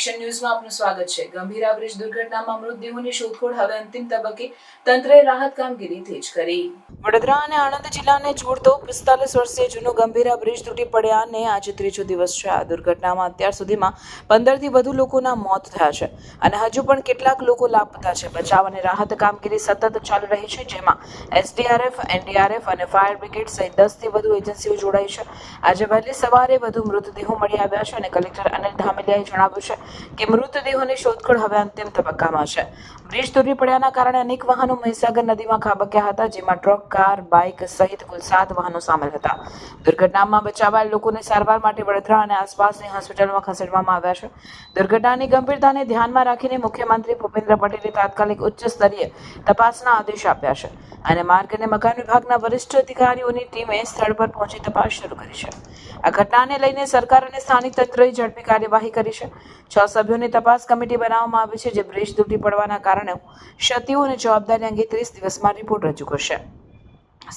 Action ન્યૂઝમાં આપનું સ્વાગત છે। ગંભીરા બ્રિજ દુર્ઘટનામાં મૃતદેહોની શોધખોળ હવે અંતિમ તબક્કે, તંત્રએ રાહત કામગીરી તેજ કરી। વડોદરા અને આણંદ જિલ્લાને જોડતો 45 વર્ષીય જૂનો ગંભીરા બ્રિજ તૂટી પડ્યાને આજે ત્રીજો દિવસ છે। આ દુર્ઘટનામાં અત્યાર સુધીમાં 15 થી વધુ લોકોના મોત થયા છે અને હજુ પણ કેટલાક લોકો લાપતા છે। બચાવ અને રાહત કામગીરી સતત ચાલી રહી છે, જેમાં એસડીઆરએફ, એનડીઆરએફ અને ફાયર બ્રિગેડ સહિત 10 થી વધુ એજન્સીઓ જોડાઈ છે। આજે વહેલી સવારે વધુ મૃતદેહો મળી આવ્યા છે અને કલેક્ટર અનિલ ધામેલિયાએ જણાવ્યું છે કે મૃતદેહોની શોધખોળ હવે અંતિમ તબક્કામાં છે। બ્રિજ તૂટી પડ્યાના કારણે અનેક વાહનો મહીસાગર નદીમાં ખાબક્યા હતા, જેમાં ટ્રક, કાર, બાઇક સહિત કુલ 7 વાહનો સામેલ હતા। દુર્ઘટનામાં બચાવાયેલ લોકોને સારવાર માટે વડોદરા અને આસપાસની હોસ્પિટલમાં ખસેડવામાં આવ્યા છે। દુર્ઘટનાની ગંભીરતાને ધ્યાનમાં રાખીને મુખ્યમંત્રી ભૂપેન્દ્ર પટેલે તાત્કાલિક ઉચ્ચ સ્તરીય તપાસના આદેશ આપ્યા છે અને માર્ગ અને મકાન વિભાગના વરિષ્ઠ અધિકારીઓની ટીમે સ્થળ પર પહોંચી તપાસ શરૂ કરી છે। આ ઘટનાને લઈને સરકાર અને સ્થાનિક તંત્રએ ઝડપી કાર્યવાહી કરી છે। 6 સભ્યોની તપાસ કમિટી બનાવવામાં આવી છે, જે બ્રિજ તૂટી પડવાના કારણે ક્ષતિઓ અને જવાબદારી અંગે 30 દિવસમાં રિપોર્ટ રજૂ કરશે।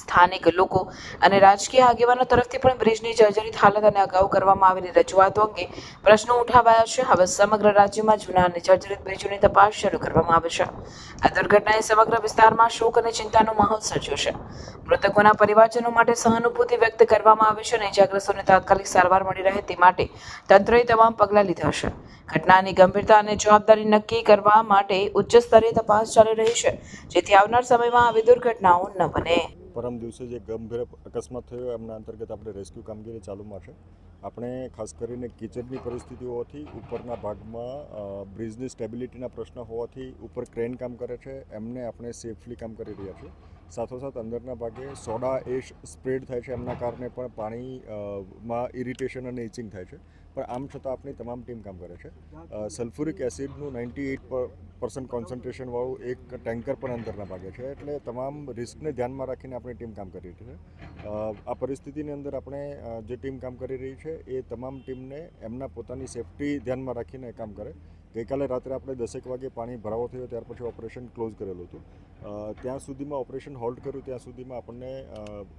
સ્થાનિક લોકો અને રાજકીય આગેવાનો તરફથી પણ બ્રિજની જર્જરિત હાલત અને અગાઉ કરવામાં આવેલી રજૂઆતો અંગે પ્રશ્નો ઉઠાવાયા છે। હવે સમગ્ર રાજ્યમાં જૂના અને જર્જરિત બ્રિજોની તપાસ શરૂ કરવામાં આવી છે। આ દુર્ઘટનાએ સમગ્ર વિસ્તારમાં શોક અને ચિંતાનો માહોલ સર્જ્યો છે। મૃતકોના પરિવારજનો માટે સહાનુભૂતિ વ્યક્ત કરવામાં આવી છે અને ઇજાગ્રસ્તોને તાત્કાલિક સારવાર મળી રહે તે માટે તંત્રએ તમામ પગલાં લીધા છે। ઘટનાની ગંભીરતા અને જવાબદારી નક્કી કરવા માટે ઉચ્ચ સ્તરીય તપાસ ચાલી રહી છે, જેથી આવનાર સમયમાં આવી દુર્ઘટનાઓ ન બને। પરમ દિવસે જે ગંભીર અકસ્માત થયો એમના અંતર્ગત આપણે રેસ્ક્યુ કામગીરી ચાલુમાં છે। આપણે ખાસ કરીને કિચડની પરિસ્થિતિ હોવાથી ઉપરના ભાગમાં બ્રિજની સ્ટેબિલિટીના પ્રશ્ન હોવાથી ઉપર ક્રેન કામ કરે છે, એમને આપણે સેફલી કામ કરી રહ્યા છીએ। સાથોસાથ અંદરના ભાગે સોડા એશ સ્પ્રેડ થાય છે, એમના કારણે પણ પાણીમાં ઇરિટેશન અને ઇચિંગ થાય છે, પણ આમ છતાં આપણી તમામ ટીમ કામ કરે છે। સલ્ફ્યુરિક એસિડનું 98% કોન્સન્ટ્રેશનવાળું એક ટેન્કર પણ અંદરના ભાગે છે, એટલે તમામ રિસ્કને ધ્યાનમાં રાખીને આપણી ટીમ કામ કરી રહી છે। આ પરિસ્થિતિની અંદર આપણે જે ટીમ કામ કરી રહી છે એ તમામ ટીમને એમના પોતાની સેફટી ધ્યાનમાં રાખીને કામ કરે। ગઈકાલે રાત્રે આપણે 10 વાગે પાણી ભરાવો થયો, ત્યાર પછી ઓપરેશન ક્લોઝ કરેલું હતું। ત્યાં સુધીમાં ઓપરેશન હોલ્ડ કર્યું ત્યાં સુધીમાં આપણને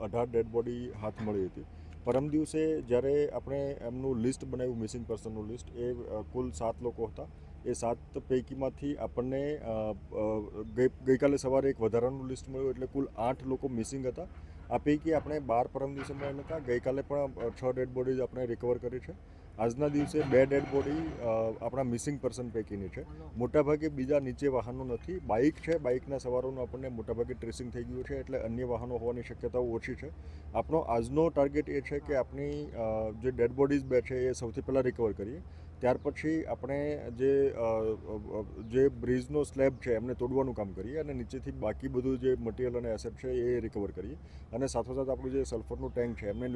18 ડેડ બોડી હાથ મળી હતી। પરમ દિવસે જ્યારે આપણે એમનું લિસ્ટ બનાવ્યું, મિસિંગ પર્સનનું લિસ્ટ, એ કુલ 7 લોકો હતા। એ 7 પૈકીમાંથી આપણને ગઈકાલે સવારે એક વધારાનું લિસ્ટ મળ્યું, એટલે કુલ 8 લોકો મિસિંગ હતા। આ પૈકી આપણે 12 પરમ દિવસે મળ્યા હતા। ગઈકાલે પણ 6 ડેડ બોડીઝ આપણે રિકવર કરી છે। આજના દિવસે 2 ડેડ બોડી આપણા મિસિંગ પર્સન પૈકીની છે। મોટાભાગે બીજા નીચે વાહનો નથી, બાઇક છે, બાઇકના સવારોનું આપણને મોટાભાગે ટ્રેસિંગ થઈ ગયું છે, એટલે અન્ય વાહનો હોવાની શક્યતાઓ ઓછી છે। આપણો આજનો ટાર્ગેટ એ છે કે આપણી જે ડેડ બોડીઝ 2 છે એ સૌથી પહેલાં રિકવર કરીએ, ત્યાર પછી આપણે જે બ્રિજનો સ્લેબ છે એમને તોડવાનું કામ કરીએ અને નીચેથી બાકી બધું જે મટીરિયલ અને એસેટ છે એ રિકવર કરીએ, અને સાથોસાથ આપણું જે સલ્ફરનું ટેન્ક છે એમને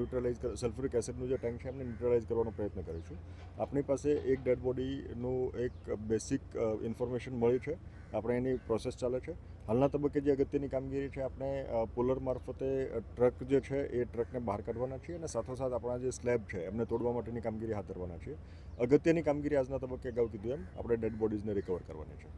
સલ્ફ્યુરિક એસિડનું જે ટેન્ક છે એમને ન્યુટ્રલાઇઝ કરવાનો પ્રયત્ન કરીશું। આપણી પાસે એક ડેડ બોડીનું એક બેસિક ઇન્ફોર્મેશન મળી છે, આપણે એની પ્રોસેસ ચાલે છે। હાલના તબક્કે જે અગત્યની કામગીરી છે, આપણે પુલર મારફતે ટ્રક જે છે એ ટ્રકને બહાર કાઢવાના છીએ અને સાથોસાથ આપણા જે સ્લેબ છે એમને તોડવા માટેની કામગીરી હાથ ધરવાના છીએ। અગત્યની કામગીરી આજના તબક્કે અગાઉ કીધું એમ આપણે ડેડ બોડીઝને રિકવર કરવાની છે।